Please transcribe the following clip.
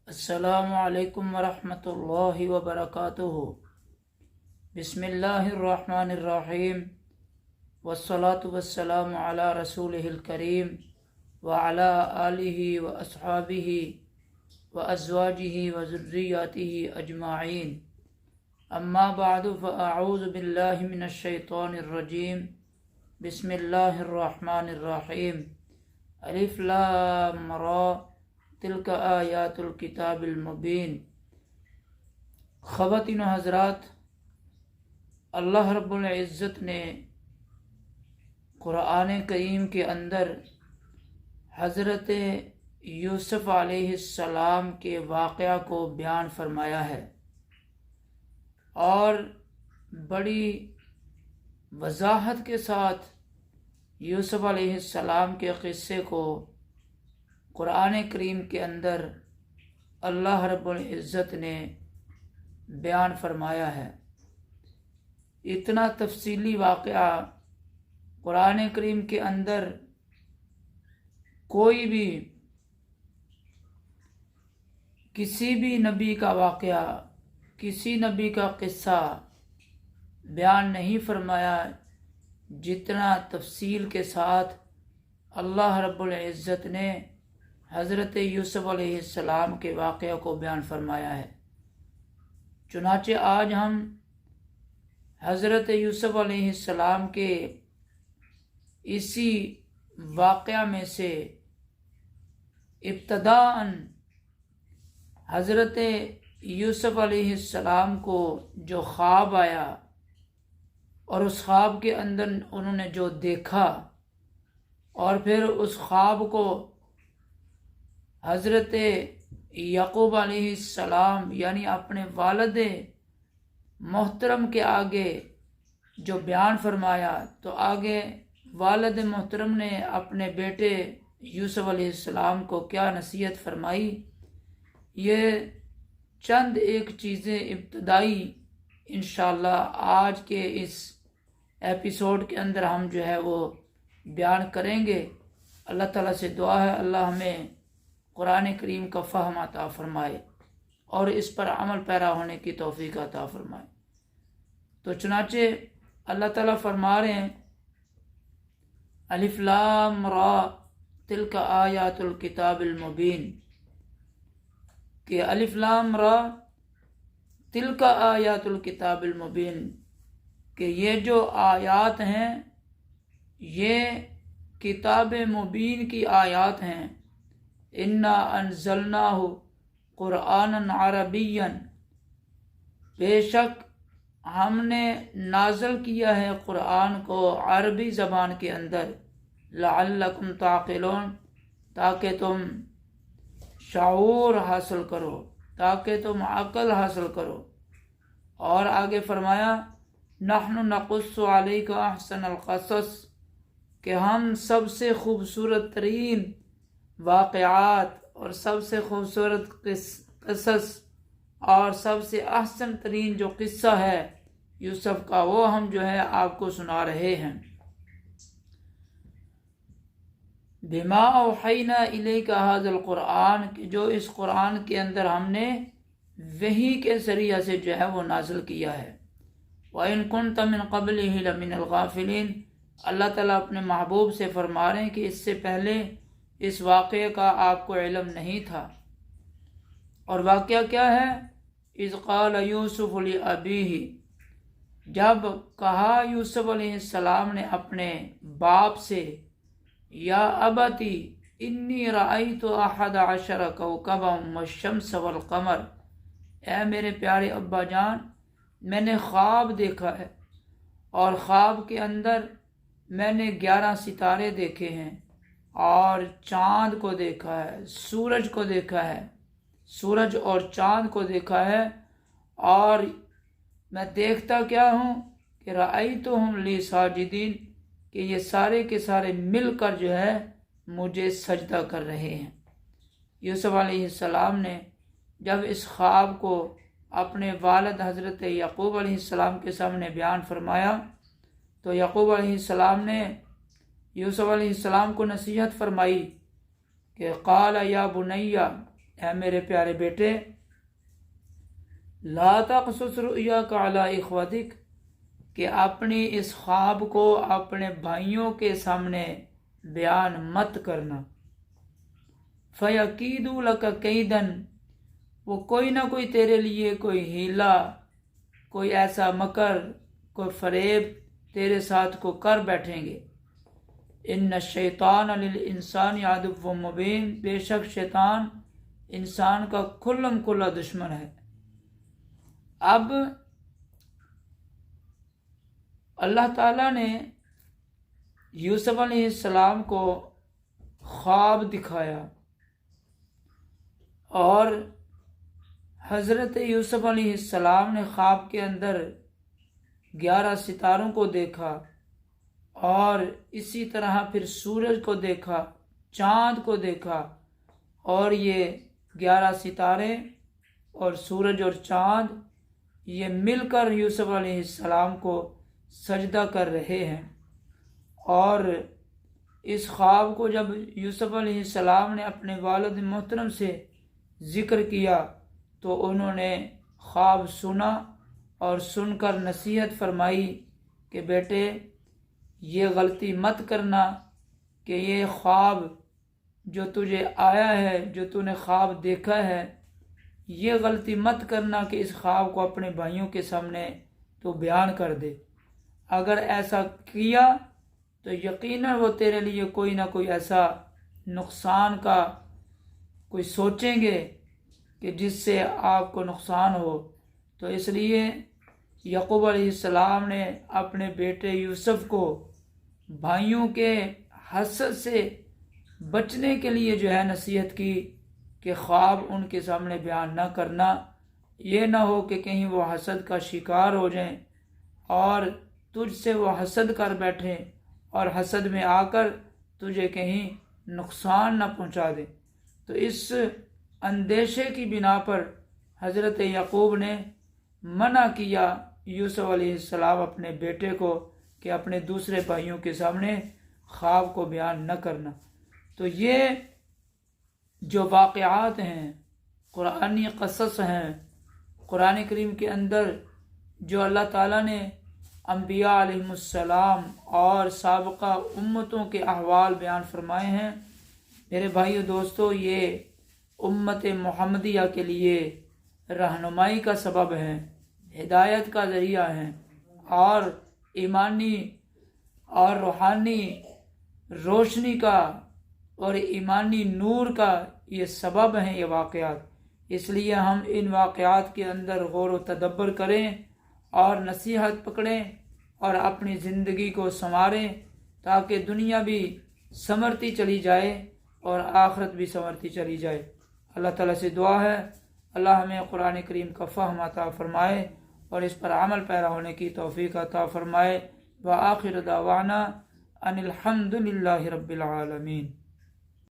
السلام علیکم ورحمۃ اللہ وبرکاتہ۔ بسم اللہ الرحمن الرحیم، والصلاة والسلام علی رسولہ الکریم وعلی آلہ واصحابہ وازواجہ وذریاتہ اجمعین، اما بعد فاعوذ باللہ من الشیطان الرجیم۔ بسم اللہ الرحمن الرحیم۔ الف لام را تلک آیات الکتاب المبین۔ خواتین و حضرات، اللہ رب العزت نے قرآن کریم کے اندر حضرت یوسف علیہ السلام کے واقعہ کو بیان فرمایا ہے اور بڑی وضاحت کے ساتھ یوسف علیہ السلام کے قصے کو قرآن کریم کے اندر اللہ رب العزت نے بیان فرمایا ہے۔ اتنا تفصیلی واقعہ قرآن کریم کے اندر کوئی بھی کسی بھی نبی کا واقعہ، کسی نبی کا قصہ بیان نہیں فرمایا جتنا تفصیل کے ساتھ اللہ رب العزت نے حضرت یوسف علیہ السلام کے واقعہ کو بیان فرمایا ہے۔ چنانچہ آج ہم حضرت یوسف علیہ السلام کے اسی واقعہ میں سے ابتداءً حضرت یوسف علیہ السلام کو جو خواب آیا اور اس خواب کے اندر انہوں نے جو دیکھا اور پھر اس خواب کو حضرت یعقوب علیہ السلام یعنی اپنے والد محترم کے آگے جو بیان فرمایا، تو آگے والد محترم نے اپنے بیٹے یوسف علیہ السلام کو کیا نصیحت فرمائی، یہ چند ایک چیزیں ابتدائی انشاءاللہ آج کے اس ایپیسوڈ کے اندر ہم جو ہے وہ بیان کریں گے۔ اللہ تعالیٰ سے دعا ہے اللہ ہمیں قرآن کریم کا فہم عطا فرمائے اور اس پر عمل پیرا ہونے کی توفیق عطا فرمائے۔ تو چنانچہ اللہ تعالیٰ فرما رہے ہیں الف لام را تلک آیات الکتاب المبین، کہ الف لام را تلک آیات الکتاب المبین، کہ یہ جو آیات ہیں یہ کتاب مبین کی آیات ہیں۔ انا انزلناہ قرآنا عربیا، بے شک ہم نے نازل کیا ہے قرآن کو عربی زبان کے اندر، لعلکم تعقلون، تاکہ تم شعور حاصل کرو، تاکہ تم عقل حاصل کرو۔ اور آگے فرمایا نحن نقص علیک احسن القصص، کہ ہم سب سے خوبصورت ترین واقعات اور سب سے خوبصورت قصص اور سب سے احسن ترین جو قصہ ہے یوسف کا، وہ ہم جو ہے آپ کو سنا رہے ہیں۔ بما اوحینا الیک ھذا القرآن، کہ جو اس قرآن کے اندر ہم نے وحی کے ذریعہ سے جو ہے وہ نازل کیا ہے۔ وَإِن كُنْتَ مِن قَبْلِهِ لَمِنَ الْغَافِلِينَ، اللہ تعالیٰ اپنے محبوب سے فرما رہے ہیں کہ اس سے پہلے اس واقعے کا آپ کو علم نہیں تھا۔ اور واقعہ کیا ہے؟ اذ قال یوسف لأبیہ، جب کہا یوسف علیہ السلام نے اپنے باپ سے یا ابتی انی رأیت احد عشر کوکبا والشمس والقمر، اے میرے پیارے ابا جان، میں نے خواب دیکھا ہے اور خواب کے اندر میں نے 11 ستارے دیکھے ہیں اور چاند کو دیکھا ہے، سورج کو دیکھا ہے، سورج اور چاند کو دیکھا ہے، اور میں دیکھتا کیا ہوں کہ رأیتہم لی ساجدین، کہ یہ سارے کے سارے مل کر جو ہے مجھے سجدہ کر رہے ہیں۔ یوسف علیہ السلام نے جب اس خواب کو اپنے والد حضرت یعقوب علیہ السلام کے سامنے بیان فرمایا تو یعقوب علیہ السلام نے یوسف علیہ السلام کو نصیحت فرمائی کہ قال یا بنیا، اے میرے پیارے بیٹے، لا تقصص رؤیاک علی اخوتک، کہ اپنی اس خواب کو اپنے بھائیوں کے سامنے بیان مت کرنا۔ فَيَكِيدُوا لَكَ كَيْدًا، وہ کوئی نہ کوئی تیرے لیے کوئی ہیلا، کوئی ایسا مکر، کوئی فریب تیرے ساتھ کو کر بیٹھیں گے۔ ان الشیطان للانسان عدو مبین، بے شک شیطان انسان کا کھلم کھلا دشمن ہے۔ اب اللہ تعالیٰ نے یوسف علیہ السلام کو خواب دکھایا، اور حضرت یوسف علیہ السلام نے خواب کے اندر 11 ستاروں کو دیکھا، اور اسی طرح پھر سورج کو دیکھا، چاند کو دیکھا، اور یہ 11 ستارے اور سورج اور چاند یہ مل کر یوسف علیہ السلام کو سجدہ کر رہے ہیں۔ اور اس خواب کو جب یوسف علیہ السلام نے اپنے والد محترم سے ذکر کیا تو انہوں نے خواب سنا اور سن کر نصیحت فرمائی کہ بیٹے یہ غلطی مت کرنا کہ یہ خواب جو تجھے آیا ہے، جو تو نے خواب دیکھا ہے، یہ غلطی مت کرنا کہ اس خواب کو اپنے بھائیوں کے سامنے تو بیان کر دے۔ اگر ایسا کیا تو یقیناً وہ تیرے لیے کوئی نہ کوئی ایسا نقصان کا کوئی سوچیں گے کہ جس سے آپ کو نقصان ہو۔ تو اس لیے یعقوب علیہ السلام نے اپنے بیٹے یوسف کو بھائیوں کے حسد سے بچنے کے لیے جو ہے نصیحت کی کہ خواب ان کے سامنے بیان نہ کرنا، یہ نہ ہو کہ کہیں وہ حسد کا شکار ہو جائیں اور تجھ سے وہ حسد کر بیٹھیں اور حسد میں آ کر تجھے کہیں نقصان نہ پہنچا دیں۔ تو اس اندیشے کی بنا پر حضرت یعقوب نے منع کیا یوسف علیہ السلام اپنے بیٹے کو کہ اپنے دوسرے بھائیوں کے سامنے خواب کو بیان نہ کرنا۔ تو یہ جو واقعات ہیں، قرآنی قصص ہیں، قرآن کریم کے اندر جو اللہ تعالیٰ نے انبیاء علیہ السلام اور سابقہ امتوں کے احوال بیان فرمائے ہیں، میرے بھائیو دوستو، یہ امت محمدیہ کے لیے رہنمائی کا سبب ہے، ہدایت کا ذریعہ ہے، اور ایمانی اور روحانی روشنی کا اور ایمانی نور کا یہ سبب ہیں یہ واقعات۔ اس لیے ہم ان واقعات کے اندر غور و تدبر کریں اور نصیحت پکڑیں اور اپنی زندگی کو سنواریں تاکہ دنیا بھی سنورتی چلی جائے اور آخرت بھی سنورتی چلی جائے۔ اللہ تعالیٰ سے دعا ہے اللہ ہمیں قرآن کریم کا فہم عطا فرمائے اور اس پر عمل پیرا ہونے کی توفیق عطا فرمائے۔ وآخر دعوانا ان الحمد للہ رب العالمین۔